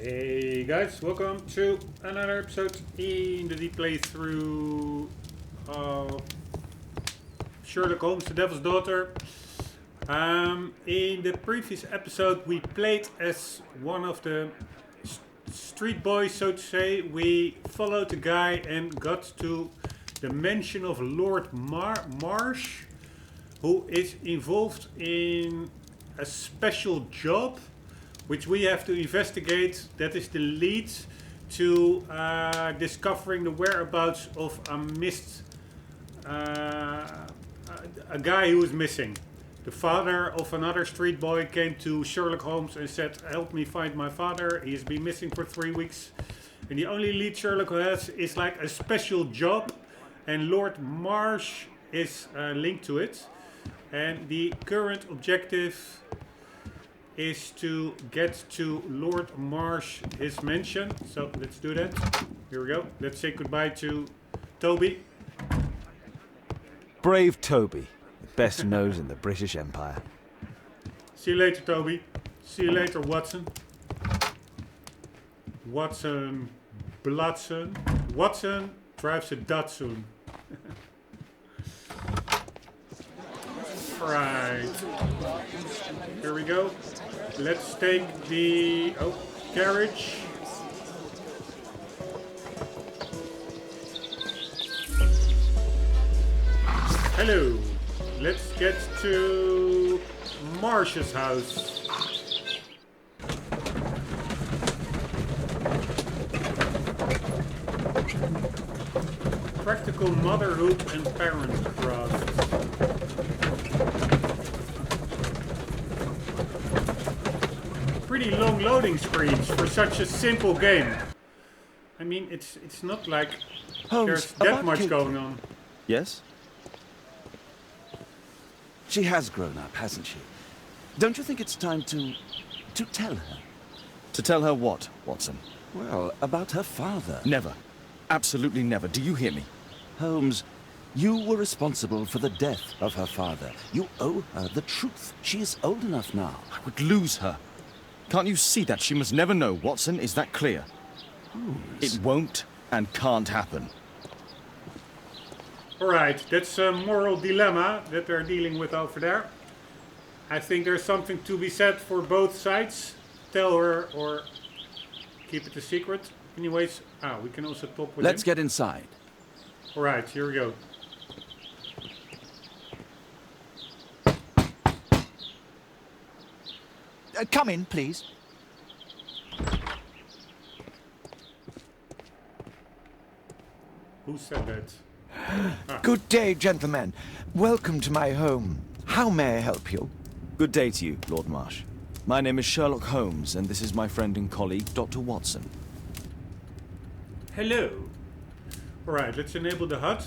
Hey guys, welcome to another episode in the deep playthrough of Sherlock Holmes, The Devil's Daughter. In the previous episode we played as one of the street boys, so to say. We followed the guy and got to the mansion of Lord Marsh, who is involved in a special job which we have to investigate. That is the lead to discovering the whereabouts of a guy who is missing. The father of another street boy came to Sherlock Holmes and said, help me find my father, he's been missing for 3 weeks. And the only lead Sherlock has is like a special job, and Lord Marsh is linked to it. And the current objective is to get to Lord Marsh, his mansion. So let's do that. Here we go. Let's say goodbye to Toby. Brave Toby, the best nose in the British Empire. See you later, Toby. See you later, Watson. Watson, Bloodson. Watson drives a Datsun. Right. Here we go. Let's take the carriage. Hello. Let's get to Marsh's house. Practical motherhood and parentcraft. Pretty long loading screens for such a simple game. I mean, it's not like Holmes, there's that much going on. Yes? She has grown up, hasn't she? Don't you think it's time to tell her? To tell her what, Watson? Well, about her father. Never. Absolutely never. Do you hear me? Holmes, you were responsible for the death of her father. You owe her the truth. She is old enough now. I would lose her. Can't you see that? She must never know, Watson. Is that clear? Holmes. It won't and can't happen. Alright, that's a moral dilemma that they're dealing with over there. I think there's something to be said for both sides. Tell her or keep it a secret. Anyways, we can also talk with Let's him. get inside. Alright, here we go. Come in, please. Who said that? Good day, gentlemen. Welcome to my home. How may I help you? Good day to you, Lord Marsh. My name is Sherlock Holmes, and this is my friend and colleague, Dr. Watson. Hello. Alright, let's enable the HUD.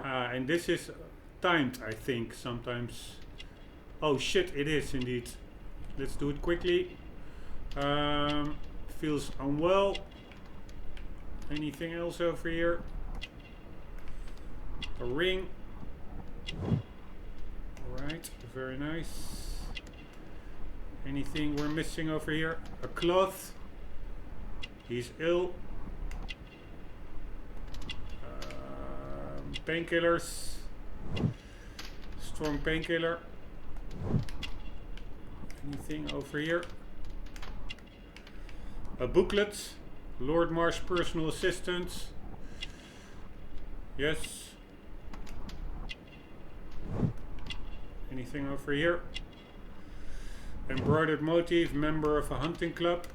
And this is timed, I think, sometimes. Oh shit, it is indeed. Let's do it quickly. Feels unwell. Anything else over here? A ring. Alright, very nice. Anything we're missing over here? A cloth. He's ill. Painkillers. Strong painkiller. Anything over here? A booklet. Lord Marsh personal assistant. Yes. Anything over here? Embroidered motif, member of a hunting club.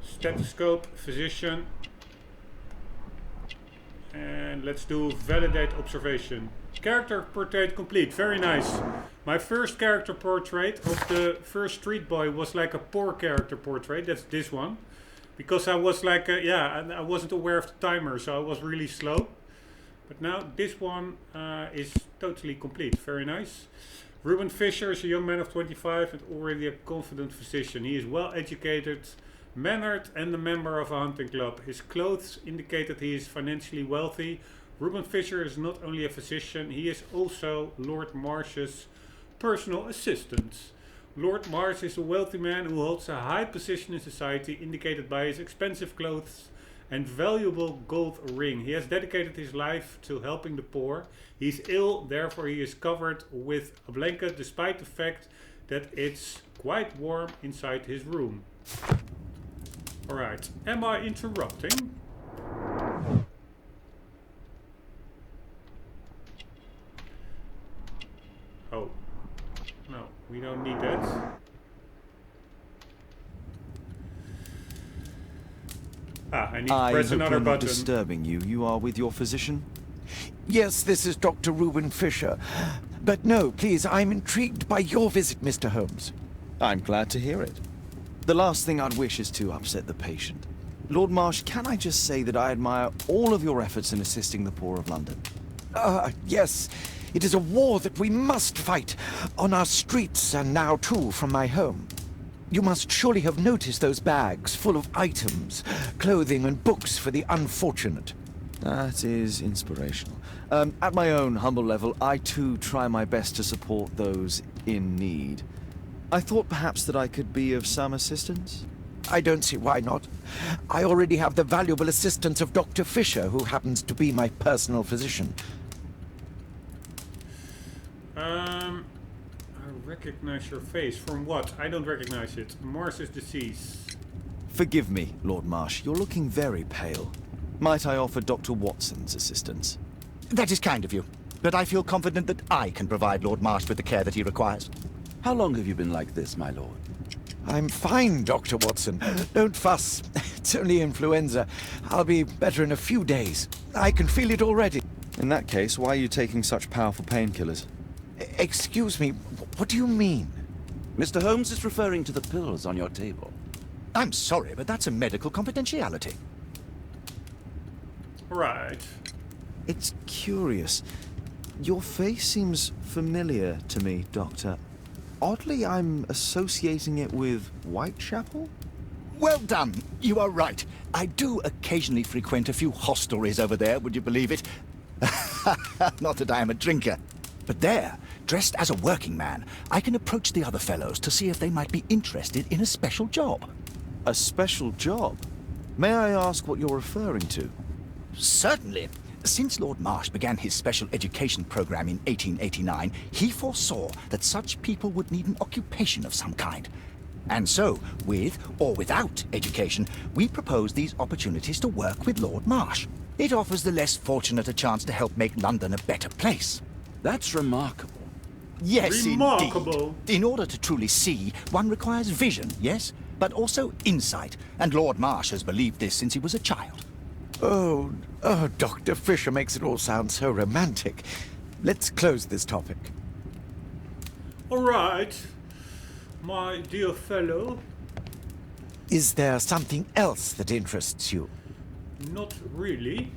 Stethoscope, physician. And let's do validate observation. Character portrait complete, very nice. My first character portrait of the first street boy was like a poor character portrait. That's this one. Because I was like, I wasn't aware of the timer, so I was really slow. But now this one is totally complete, very nice. Ruben Fisher is a young man of 25 and already a confident physician. He is well educated, mannered and a member of a hunting club. His clothes indicate that he is financially wealthy. Ruben Fisher is not only a physician, he is also Lord Marsh's personal assistant. Lord Marsh is a wealthy man who holds a high position in society, indicated by his expensive clothes and valuable gold ring. He has dedicated his life to helping the poor. He's ill, therefore he is covered with a blanket, despite the fact that it's quite warm inside his room. Alright, am I interrupting? Oh, no, we don't need that. I need to press another hope I'm not button. disturbing you. You are with your physician? Yes, this is Dr. Reuben Fisher. But no, please, I'm intrigued by your visit, Mr. Holmes. I'm glad to hear it. The last thing I'd wish is to upset the patient. Lord Marsh, can I just say that I admire all of your efforts in assisting the poor of London? Yes. It is a war that we must fight, on our streets and now too from my home. You must surely have noticed those bags full of items, clothing and books for the unfortunate. That is inspirational. At my own humble level, I too try my best to support those in need. I thought perhaps that I could be of some assistance. I don't see why not. I already have the valuable assistance of Dr. Fisher, who happens to be my personal physician. I recognize your face. From what? I don't recognize it. Marsh is deceased. Forgive me, Lord Marsh. You're looking very pale. Might I offer Dr. Watson's assistance? That is kind of you, but I feel confident that I can provide Lord Marsh with the care that he requires. How long have you been like this, my lord? I'm fine, Dr. Watson. Don't fuss. It's only influenza. I'll be better in a few days. I can feel it already. In that case, why are you taking such powerful painkillers? Excuse me, what do you mean? Mr. Holmes is referring to the pills on your table. I'm sorry, but that's a medical confidentiality. Right. It's curious. Your face seems familiar to me, Doctor. Oddly, I'm associating it with Whitechapel? Well done. You are right. I do occasionally frequent a few hostelries over there, would you believe it? Not that I am a drinker. But there, dressed as a working man, I can approach the other fellows to see if they might be interested in a special job. A special job? May I ask what you're referring to? Certainly. Since Lord Marsh began his special education program in 1889, he foresaw that such people would need an occupation of some kind. And so, with or without education, we propose these opportunities to work with Lord Marsh. It offers the less fortunate a chance to help make London a better place. That's remarkable. Yes, Remarkable. indeed. In order to truly see, one requires vision, yes, but also insight. And Lord Marsh has believed this since he was a child. Oh, Dr. Fisher makes it all sound so romantic. Let's close this topic. Alright, my dear fellow. Is there something else that interests you? Not really.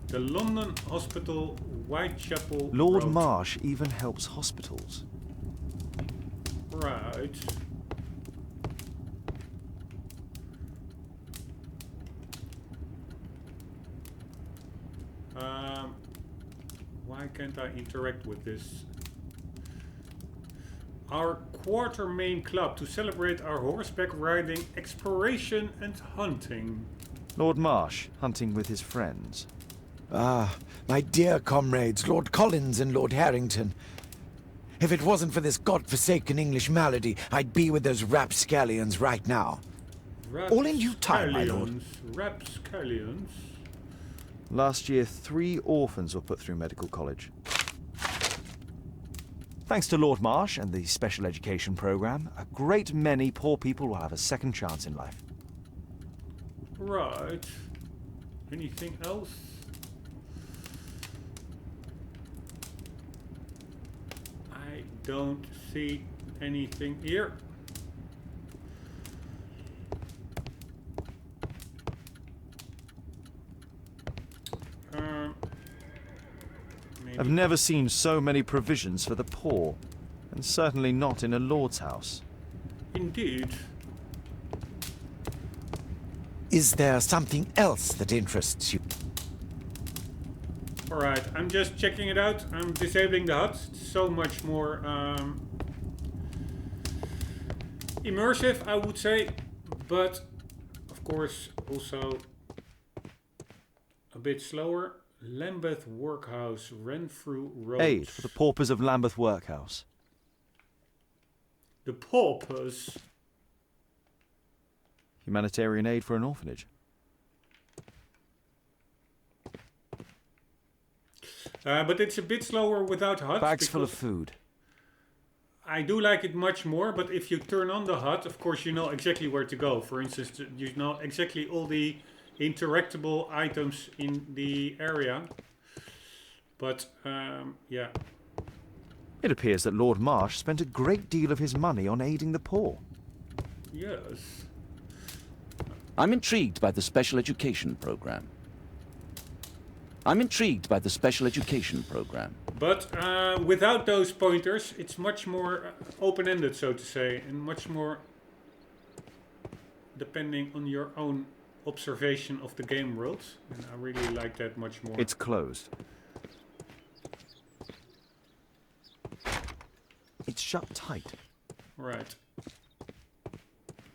The London Hospital, Whitechapel Lord Road. Marsh even helps hospitals. Right. Why can't I interact with this? Our Quartermain Club to celebrate our horseback riding, exploration and hunting. Lord Marsh, hunting with his friends. Ah, my dear comrades, Lord Collins and Lord Harrington. If it wasn't for this godforsaken English malady, I'd be with those rapscallions right now. All in due time, my lord. Rapscallions. Last year, 3 orphans were put through medical college. Thanks to Lord Marsh and the special education program, a great many poor people will have a second chance in life. Right. Anything else? I don't see anything here. Maybe. I've never seen so many provisions for the poor, and certainly not in a lord's house. Indeed. Is there something else that interests you? Alright, I'm just checking it out. I'm disabling the HUD. It's so much more immersive, I would say. But, of course, also a bit slower. Lambeth Workhouse, Renfrew Road. Aid for the paupers of Lambeth Workhouse. The paupers? Humanitarian aid for an orphanage. But it's a bit slower without HUD. Bags full of food. I do like it much more, but if you turn on the HUD, of course you know exactly where to go. For instance, you know exactly all the interactable items in the area. But, yeah. It appears that Lord Marsh spent a great deal of his money on aiding the poor. Yes. I'm intrigued by the special education program. I'm intrigued by the special education program. But without those pointers, it's much more open-ended, so to say, and much more depending on your own observation of the game world. And I really like that much more. It's closed. It's shut tight. Right.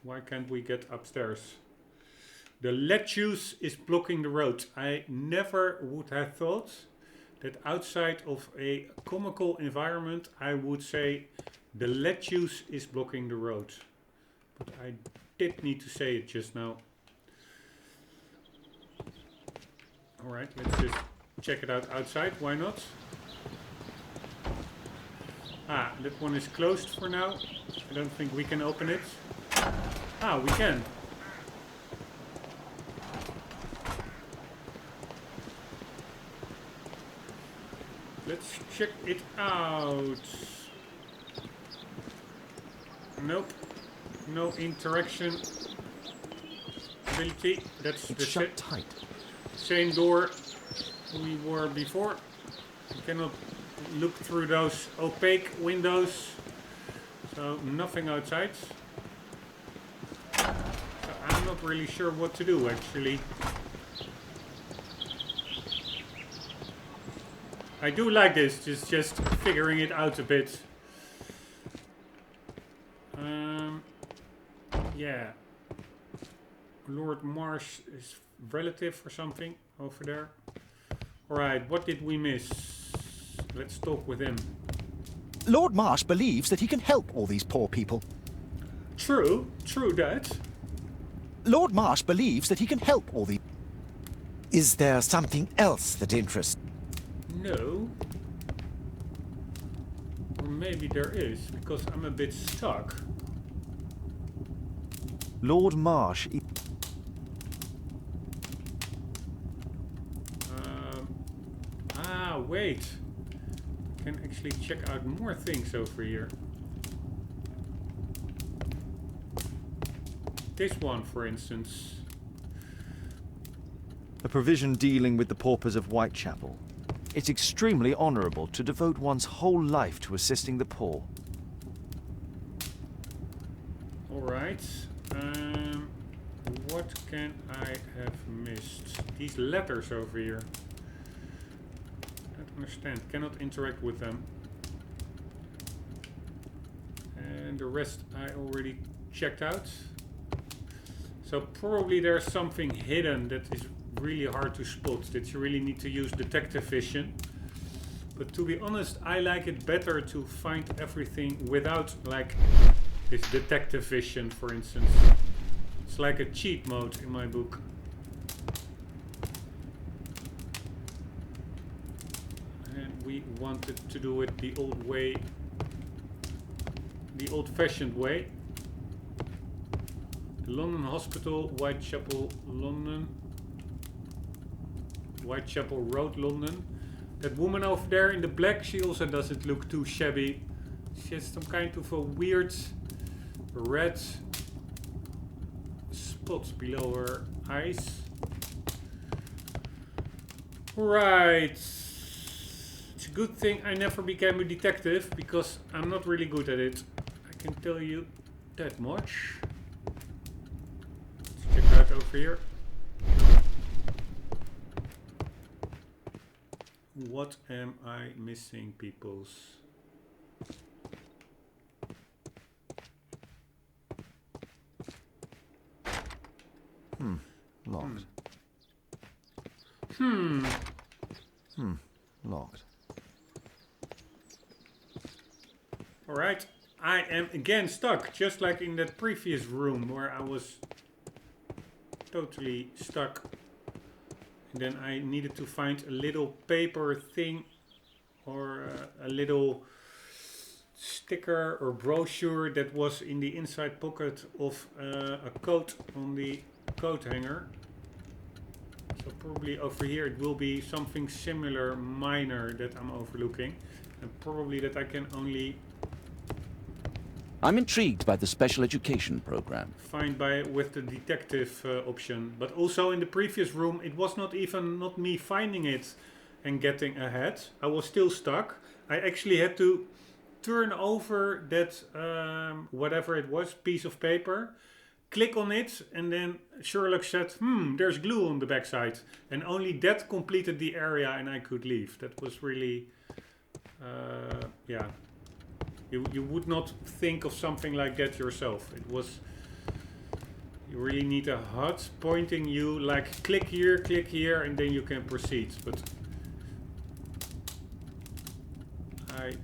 Why can't we get upstairs? The lettuce is blocking the road. I never would have thought that outside of a comical environment I would say the lettuce is blocking the road. But I did need to say it just now. Alright, let's just check it out outside. Why not? Ah, that one is closed for now. I don't think we can open it. Ah, we can. Let's check it out. Nope. No interaction ability. That's It's the shut tight. same door we were before. You cannot look through those opaque windows. So nothing outside. So I'm not really sure what to do actually. I do like this, just figuring it out a bit. Yeah. Lord Marsh is relative or something over there. Alright, what did we miss? Let's talk with him. Lord Marsh believes that he can help all these poor people. True that. Lord Marsh believes that he can help all these... Is there something else that interests? No. Or maybe there is, because I'm a bit stuck. Lord Marsh. Wait. I can actually check out more things over here. This one, for instance. A provision dealing with the paupers of Whitechapel. It's extremely honourable to devote one's whole life to assisting the poor. Alright. What can I have missed? These letters over here. I don't understand. Cannot interact with them. And the rest I already checked out. So probably there's something hidden that is really hard to spot, that you really need to use detective vision. But to be honest, I like it better to find everything without like this detective vision, for instance. It's like a cheat mode in my book. And we wanted to do it the old way, the old-fashioned way. London Hospital, Whitechapel, London. Whitechapel Road, London. That woman over there in the black, she also doesn't look too shabby. She has some kind of a weird red spot below her eyes. Right. It's a good thing I never became a detective, because I'm not really good at it. I can tell you that much. Let's check out over here. What am I missing, peoples? Locked. Locked. Alright, I am again stuck, just like in that previous room where I was totally stuck. And then I needed to find a little paper thing or a little sticker or brochure that was in the inside pocket of a coat on the coat hanger. So probably over here it will be something similar, minor, that I'm overlooking. And probably that I can only I'm intrigued by the special education program. find by with the detective option. But also in the previous room it was not me finding it and getting ahead. I was still stuck. I actually had to turn over that whatever it was, piece of paper, click on it, and then Sherlock said, there's glue on the backside. And only that completed the area and I could leave. That was really, yeah. You would not think of something like that yourself. It was, you really need a HUD pointing you like click here, and then you can proceed. But I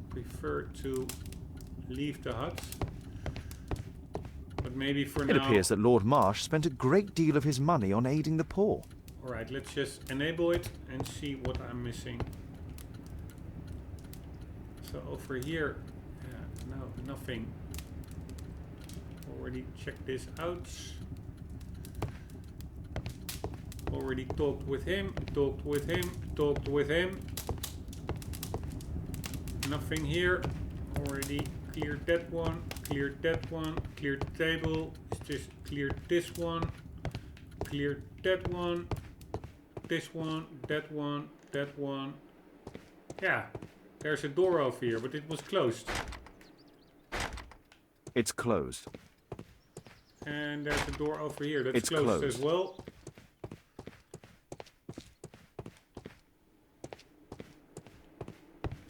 prefer to leave the HUD. But maybe for It now. appears that Lord Marsh spent a great deal of his money on aiding the poor. Alright, let's just enable it and see what I'm missing. So over here, no, nothing. Already checked this out. Already talked with him. Nothing here. Already cleared that one, cleared the table. It's just cleared this one, cleared that one, this one, that one. Yeah. There's a door over here, but it was closed. It's closed. And there's a door over here that's It's closed closed as well.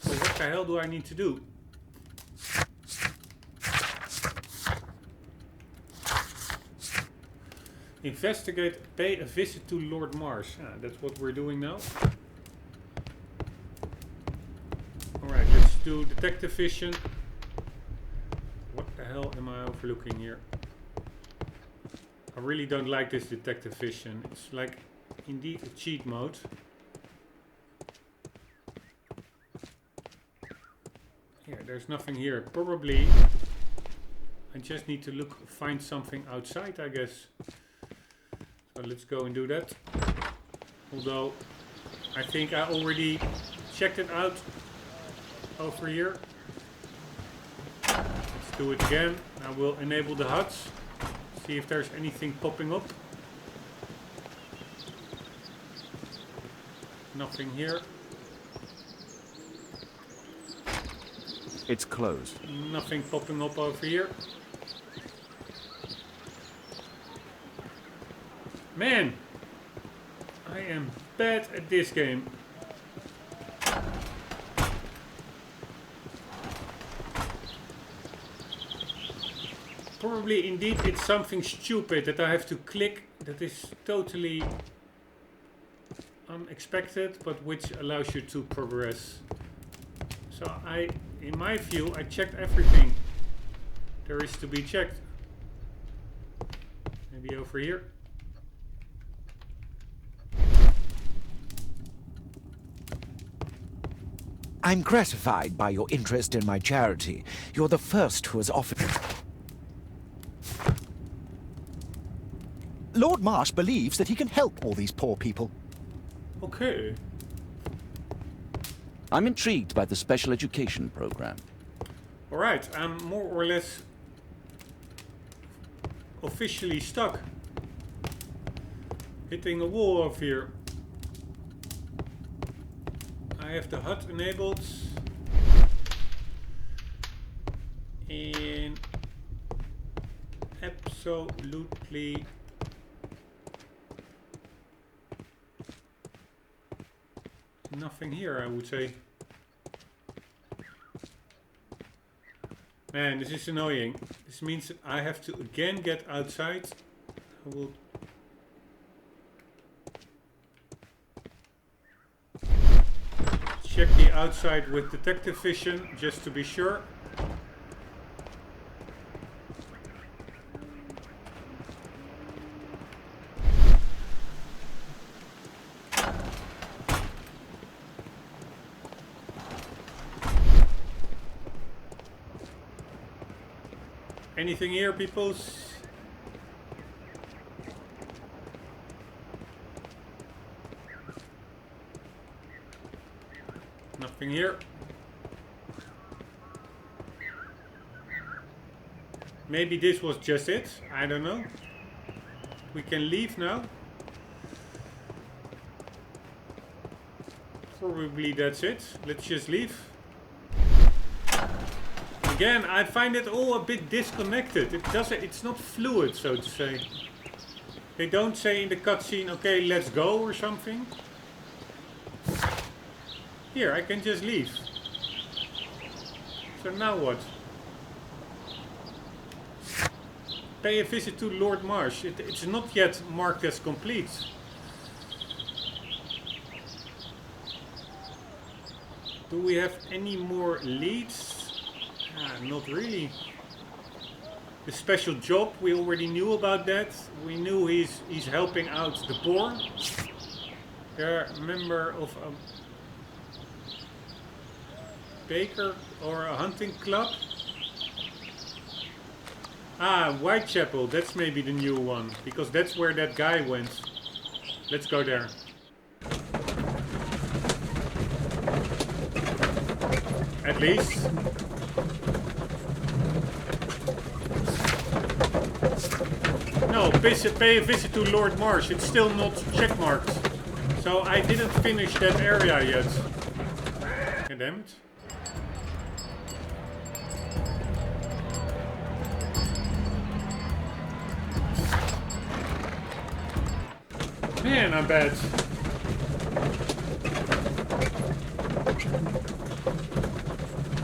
So what the hell do I need to do? Investigate, pay a visit to Lord Marsh. Ah, that's what we're doing now. Alright, let's do detective vision. What the hell am I overlooking here? I really don't like this detective vision. It's like indeed a cheat mode. Here, there's nothing here. Probably I just need to find something outside, I guess. So let's go and do that. Although I think I already checked it out over here. Let's do it again. I will enable the HUDs. See if there's anything popping up. Nothing here. It's closed. Nothing popping up over here. Man, I am bad at this game. Probably indeed it's something stupid that I have to click that is totally unexpected, but which allows you to progress. So in my view, I checked everything there is to be checked. Maybe over here. I'm gratified by your interest in my charity. You're the first who has offered... Lord Marsh believes that he can help all these poor people. Okay. I'm intrigued by the special education program. Alright, I'm more or less officially stuck. Hitting a wall over here. I have the HUD enabled. And absolutely Nothing here, I would say. Man, this is annoying. This means that I have to again get outside. I will... check the outside with detective vision, just to be sure. Anything here, peoples? Nothing here. Maybe this was just it. I don't know. We can leave now. Probably that's it. Let's just leave. Again, I find it all a bit disconnected. It's not fluid, so to say. They don't say in the cutscene, okay, let's go or something. Here, I can just leave. So now what? Pay a visit to Lord Marsh. It's not yet marked as complete. Do we have any more leads? Not really. The special job, we already knew about that. We knew he's helping out the poor. They're a member of a baker or a hunting club. Whitechapel, that's maybe the new one, because that's where that guy went. Let's go there. At least. No, pay a visit to Lord Marsh. It's still not checkmarked. So I didn't finish that area yet. God damn it. Man, I'm bad.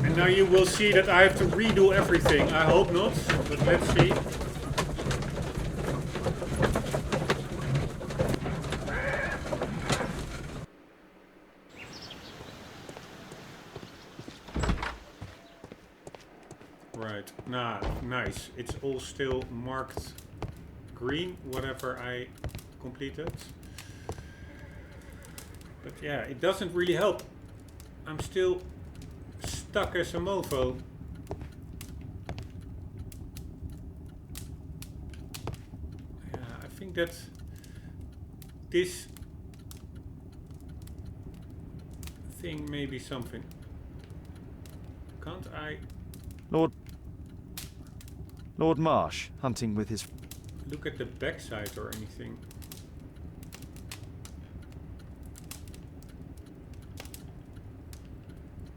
And now you will see that I have to redo everything. I hope not, but let's see. Right, nice. It's all still marked green, whatever I completed. But yeah, it doesn't really help. I'm still stuck as a mofo. Yeah, I think that this thing may be something. Can't I... Lord Marsh, hunting with his... look at the backside or anything?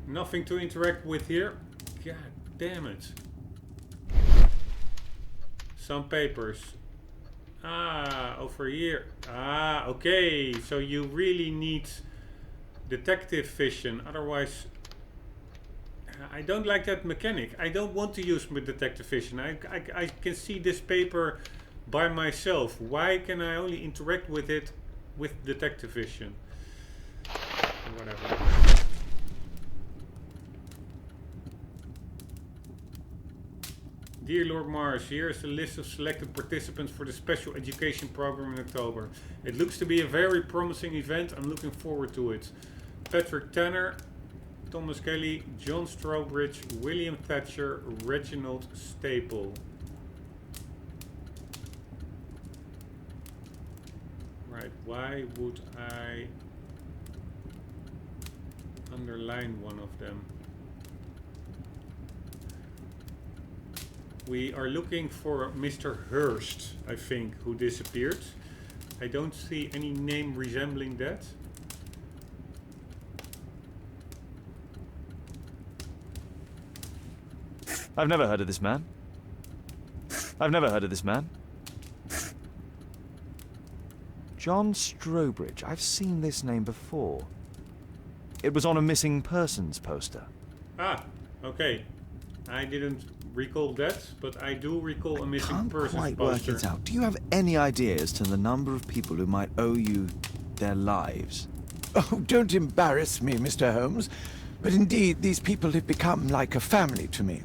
Nothing to interact with here. God damn it. Some papers. Over here. Okay. So you really need detective vision. Otherwise, I don't like that mechanic. I don't want to use my detective vision. I can see this paper by myself. Why can I only interact with it with detective vision? Whatever. Dear Lord Marsh, here is a list of selected participants for the special education program in October. It looks to be a very promising event. I'm looking forward to it. Patrick Tanner, Thomas Kelly, John Strobridge, William Thatcher, Reginald Staple. Right, why would I underline one of them? We are looking for Mr. Hurst, I think, who disappeared. I don't see any name resembling that. I've never heard of this man. John Strobridge. I've seen this name before. It was on a missing persons poster. Ah, okay. I didn't recall that, but I do recall a missing Can't persons quite poster. work it out. Do you have any idea as to the number of people who might owe you their lives? Oh, don't embarrass me, Mr. Holmes. But indeed, these people have become like a family to me.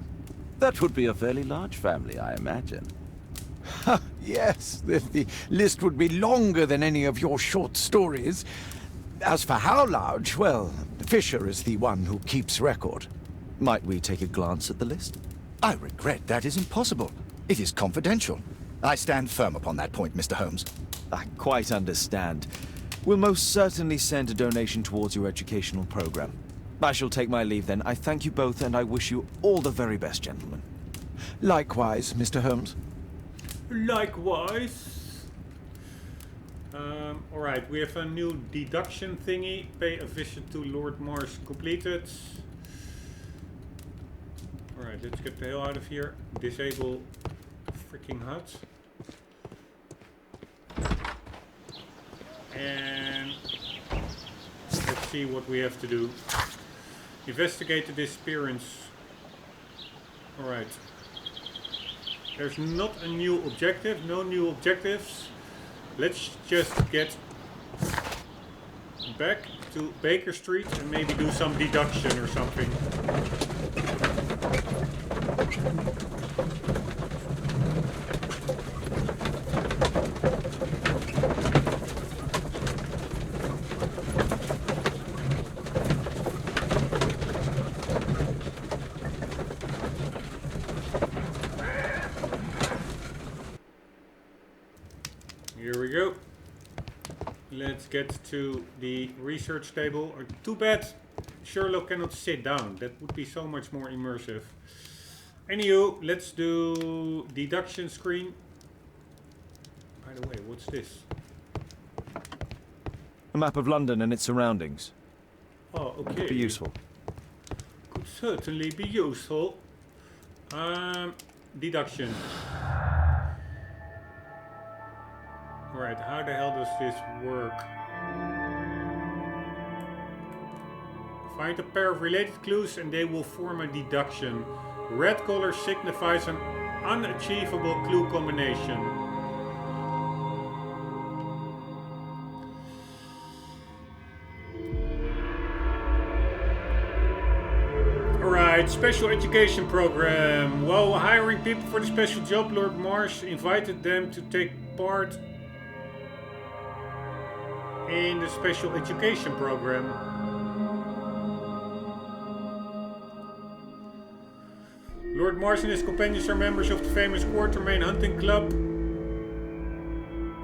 That would be a fairly large family, I imagine. Yes, the list would be longer than any of your short stories. As for how large, well, Fisher is the one who keeps record. Might we take a glance at the list? I regret that is impossible. It is confidential. I stand firm upon that point, Mr. Holmes. I quite understand. We'll most certainly send a donation towards your educational program. I shall take my leave then. I thank you both and I wish you all the very best, gentlemen. Likewise, Mr. Holmes. Likewise. Alright, we have a new deduction thingy. Pay a visit to Lord Mars completed. Alright, let's get the hell out of here. Disable freaking HUD. And let's see what we have to do. Investigate the disappearance. Alright. There's not a new objective, no new objectives. Let's just get back to Baker Street and maybe do some deduction or something. Here we go. Let's get to the research table. Too bad Sherlock cannot sit down. That would be so much more immersive. Anywho, let's do deduction screen. By the way, what's this? A map of London and its surroundings. Oh, okay. Could be useful. Could certainly be useful. Deduction. Alright, how the hell does this work? Find a pair of related clues and they will form a deduction. Red color signifies an unachievable clue combination. Alright, special education program. While hiring people for the special job, Lord Marsh invited them to take part in the special education program. Lord Marsh and his companions are members of the famous Quartermain Hunting Club.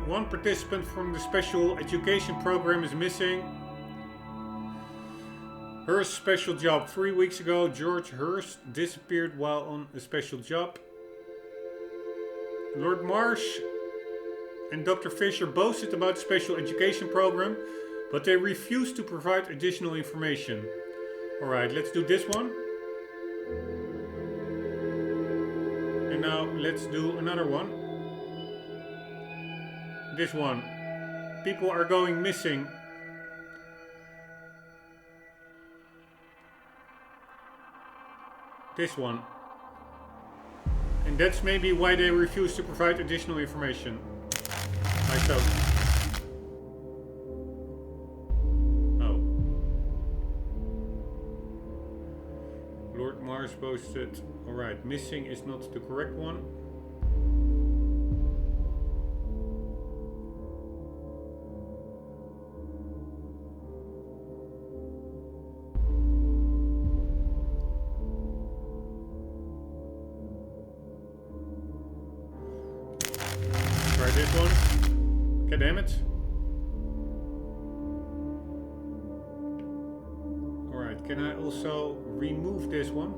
One participant from the special education program is missing. Hurst's special job. 3 weeks ago, George Hurst disappeared while on a special job. Lord Marsh and Dr. Fisher boasted about the special education program, but they refused to provide additional information. Alright, let's do this one. And now let's do another one. This one. People are going missing. This one. And that's maybe why they refuse to provide additional information. Like so. Oh. Lord Mars posted. Alright, missing is not the correct one. Try this one. God damn it. Alright, can I also remove this one?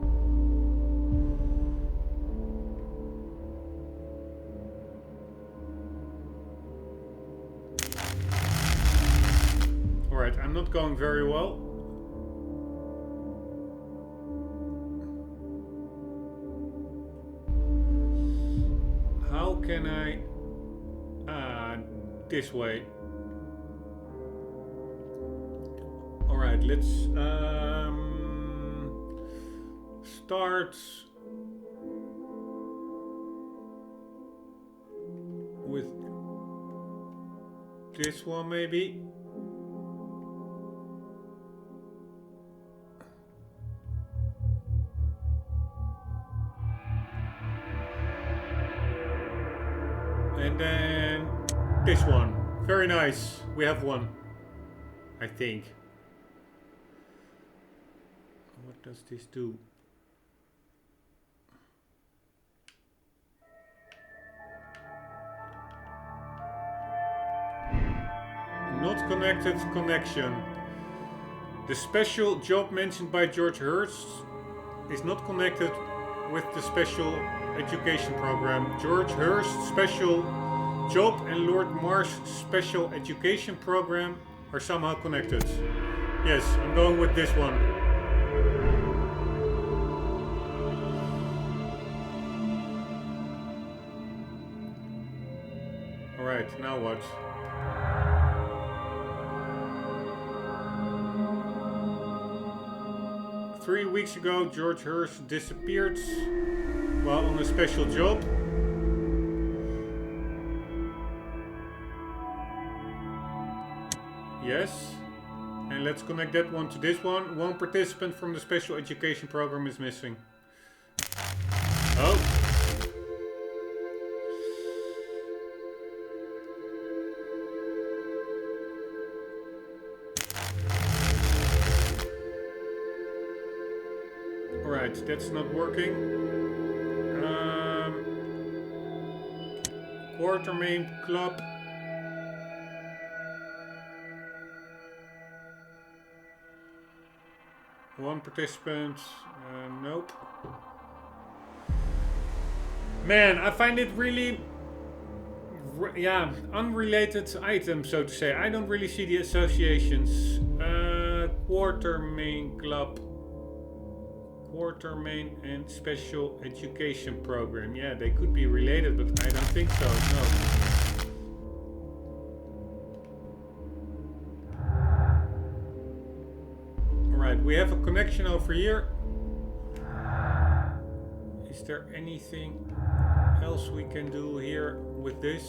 Alright, I'm not going very well. How can I... this way. Alright, Alright, let's start with this one maybe. And then this one. Very nice. We have one, I think. What does this do? Not connected connection. The special job mentioned by George Hurst is not connected with the special education program. George Hurst's special job and Lord Marsh's special education program are somehow connected. Yes, I'm going with this one. Alright, now what? Three weeks ago, George Hurst disappeared while on a special job. Yes. And let's connect that one to this one. One participant from the special education program is missing. Oh. Alright, that's not working. Quartermain Club. One participant. Nope. Man, I find it really... yeah, unrelated item, so to say. I don't really see the associations. Quartermain Club. Quartermain and Special Education Program. Yeah, they could be related, but I don't think so, no. Alright, we have a connection over here. Is there anything else we can do here with this?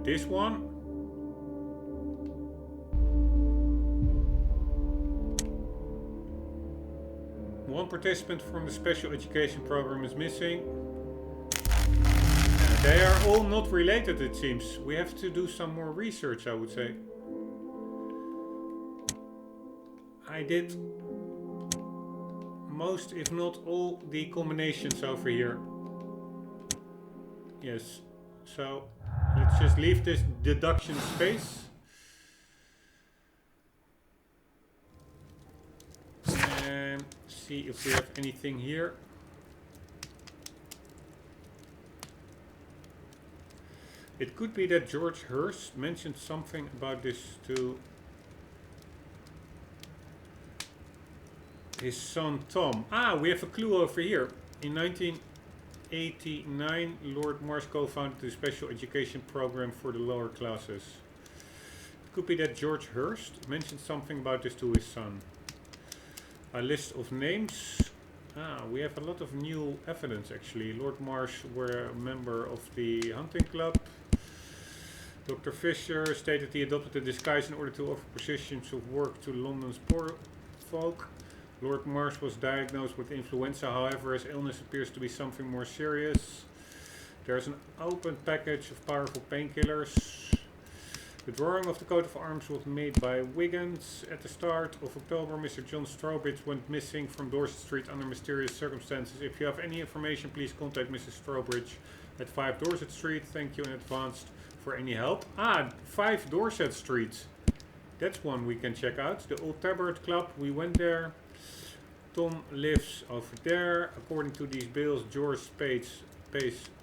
This one. One participant from the special education program is missing. They are all not related, it seems. We have to do some more research, I would say. I did most, if not all, the combinations over here. Yes, so let's just leave this deduction space. And see if we have anything here. It could be that George Hurst mentioned something about this to his son Tom. Ah, we have a clue over here. In 1989, Lord Marsh co-founded the special education program for the lower classes. It could be that George Hurst mentioned something about this to his son. A list of names. Ah, we have a lot of new evidence actually. Lord Marsh were a member of the hunting club. Dr. Fisher stated he adopted a disguise in order to offer positions of work to London's poor folk. Lord Marsh was diagnosed with influenza, however his illness appears to be something more serious. There's an open package of powerful painkillers. The drawing of the coat of arms was made by Wiggins. At the start of October, Mr. John Strobridge went missing from Dorset Street under mysterious circumstances. If you have any information, please contact Mrs. Strobridge at 5 Dorset Street. Thank you in advance for any help. Ah, 5 Dorset Street. That's one we can check out. The Old Tabard Club, we went there. Tom lives over there. According to these bills, George pays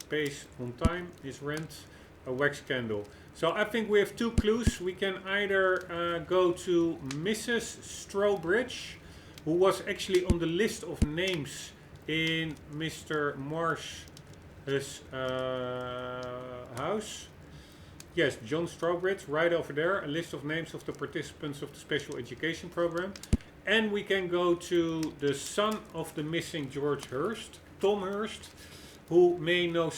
space on time is rent a wax candle. So I think we have 2 clues. We can either go to Mrs. Strobridge, who was actually on the list of names in Mr. Marsh's house. Yes, John Strobridge, right over there. A list of names of the participants of the special education program. And we can go to the son of the missing George Hurst, Tom Hurst, who may know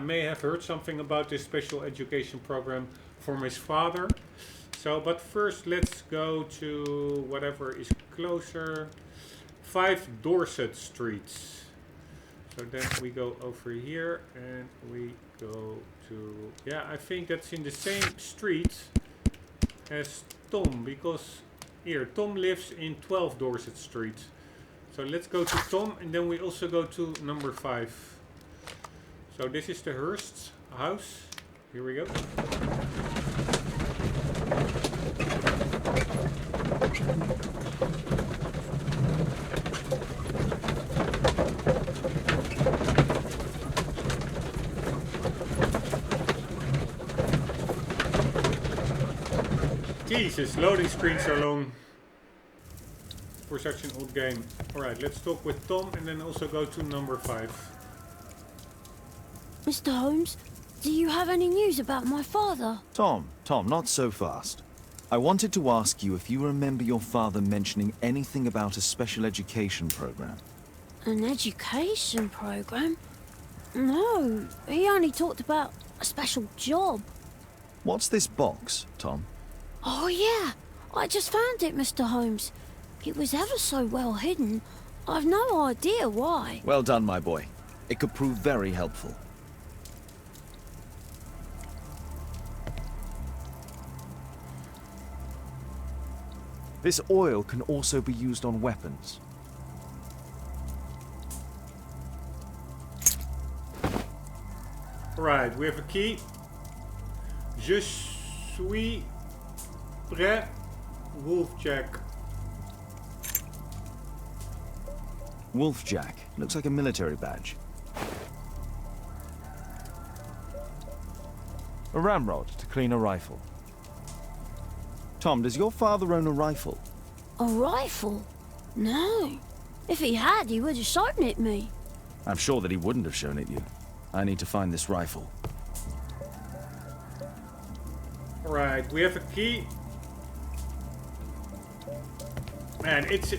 may have heard something about this special education program from his father. So, but first let's go to whatever is closer. 5 Dorset Streets. So then we go over here and we go to, I think that's in the same street as Tom, because here, Tom lives in 12 Dorset Street. So let's go to Tom, and then we also go to number 5. So this is the Hurst's house. Here we go. Jesus, loading screens are long for such an old game. Alright, let's talk with Tom and then also go to number 5. Mr. Holmes, do you have any news about my father? Tom, not so fast. I wanted to ask you if you remember your father mentioning anything about a special education program. An education program? No, he only talked about a special job. What's this box, Tom? Oh yeah, I just found it, Mr. Holmes. It was ever so well hidden. I've no idea why. Well done, my boy. It could prove very helpful. This oil can also be used on weapons. Right, we have a key. Je suis prêt, Wolfjack. Wolfjack. Looks like a military badge. A ramrod to clean a rifle. Tom, does your father own a rifle? A rifle? No. If he had, he would have shown it me. I'm sure that he wouldn't have shown it you. I need to find this rifle. Alright, we have a key. Man, it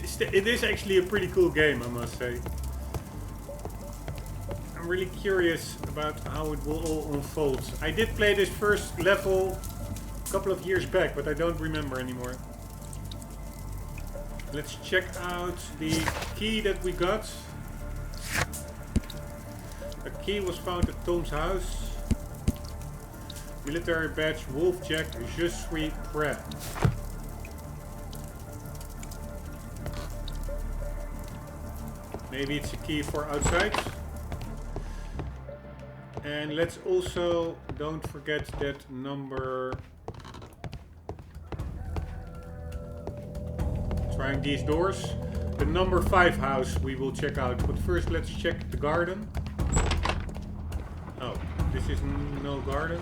is actually a pretty cool game, I must say. I'm really curious about how it will all unfold. I did play this first level a couple of years back, but I don't remember anymore. Let's check out the key that we got. A key was found at Tom's house. Military badge, Wolfjack, Je suis prêt. Maybe it's a key for outside. And let's also, don't forget that number. Trying these doors. The number 5 house we will check out. But first let's check the garden. Oh, this is no garden.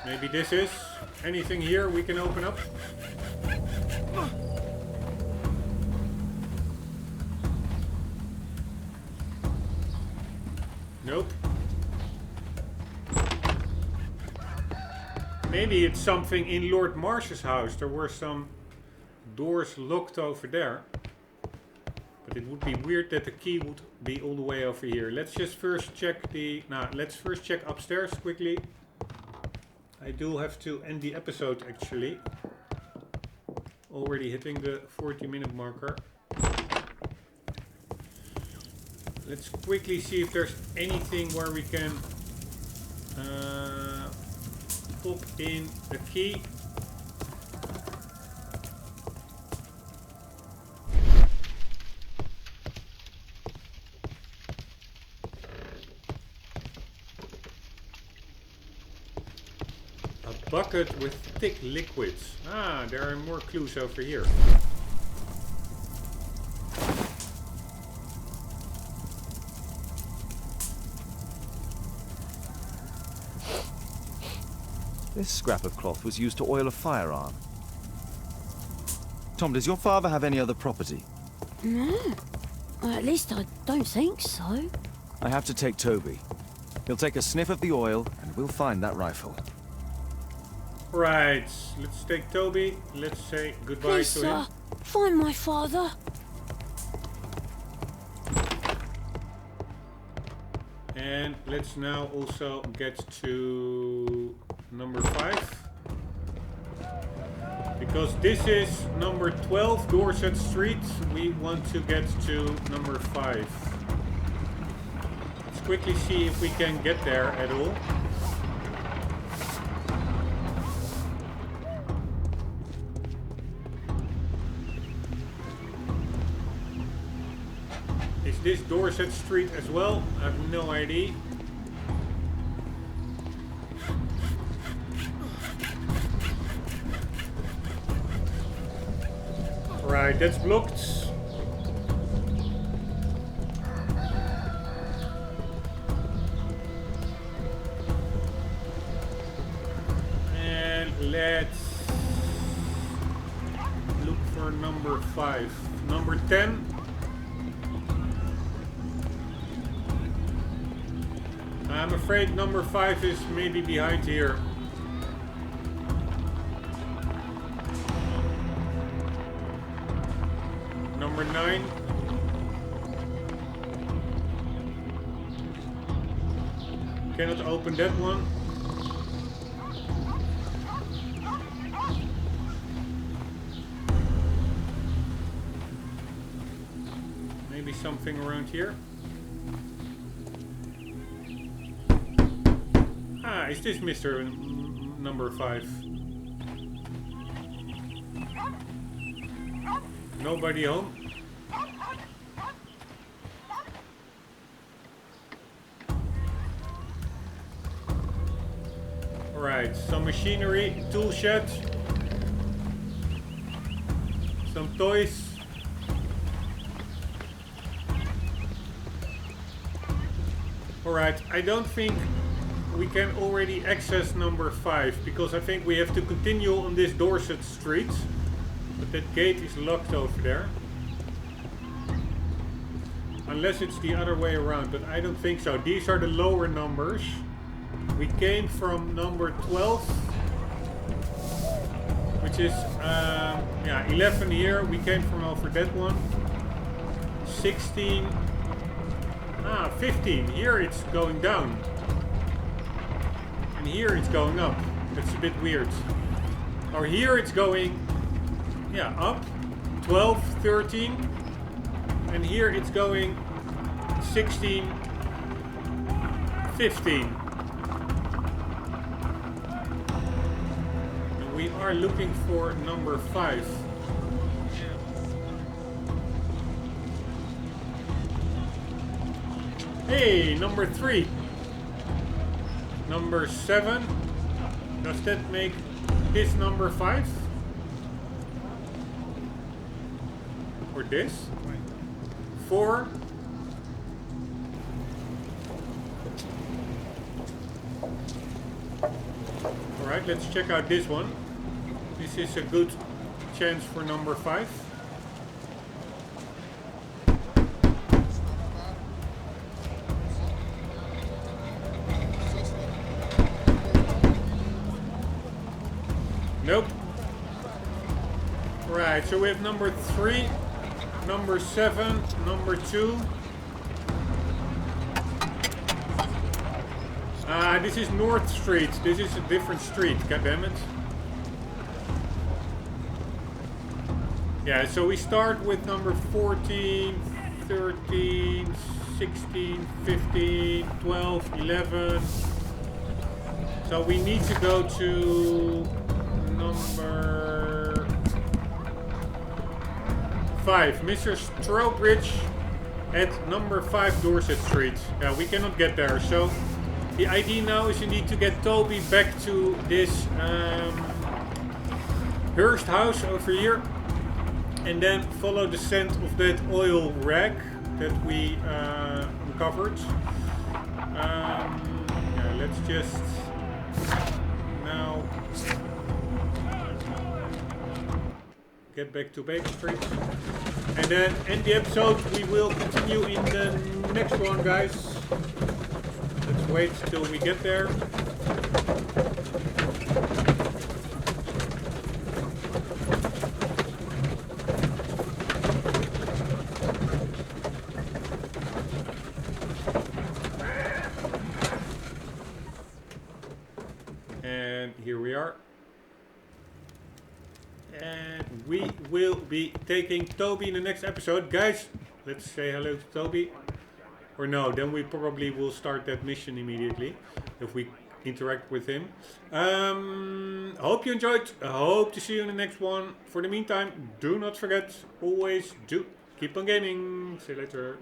Maybe this is. Anything here we can open up? Nope. Maybe it's something in Lord Marsh's house. There were some doors locked over there. But it would be weird that the key would be all the way over here. Let's just first check the... let's first check upstairs quickly. I do have to end the episode actually. Already hitting the 40-minute marker. Let's quickly see if there's anything where we can pop in a key. A bucket with thick liquids. Ah, there are more clues over here. This scrap of cloth was used to oil a firearm. Tom, does your father have any other property? No. At least I don't think so. I have to take Toby. He'll take a sniff of the oil, and we'll find that rifle. Right, let's take Toby. Let's say goodbye Please, to sir, him. find my father. And let's now also get to number 5. Because this is number 12 Dorset Street, we want to get to number 5. Let's quickly see if we can get there at all. Is this Dorset Street as well? I have no idea. Right, that's blocked. And let's look for number 5. Number 10. I'm afraid number 5 is maybe behind here. Number 9. Cannot open that one. Maybe something around here. Ah, is this Mr. Number 5? Nobody home? Alright, some machinery, tool shed, some toys. Alright, I don't think we can already access number 5 because I think we have to continue on this Dorset Street. But that gate is locked over there. Unless it's the other way around, but I don't think so. These are the lower numbers. We came from number 12, which is 11 here. We came from over that one. 16. 15. Here it's going down. And here it's going up. That's a bit weird. Or here it's going up. 12, 13. And here it's going 16, 15. And we are looking for number 5. Hey, number 3. Number 7. Does that make this number 5? Or this? 4. Alright, let's check out this one. This is a good chance for number 5. Nope. Right, so we have number 3. Number 7, number 2. This is North Street. This is a different street, goddammit. Yeah, so we start with number 14, 13, 16, 15, 12, 11. So we need to go to number 5. Mr. Strobridge at number 5 Dorset Street. Yeah, we cannot get there, so the idea now is indeed to get Toby back to this Hearst house over here and then follow the scent of that oil rag that we uncovered. Yeah, let's just now get back to Baker Street. And then end the episode. We will continue in the next one, guys. Let's wait till we get there. And here we are. And we will be taking Toby in the next episode. Guys, let's say hello to Toby. Or no, then we probably will start that mission immediately. If we interact with him. Hope you enjoyed. I hope to see you in the next one. For the meantime, do not forget, always do keep on gaming. See you later.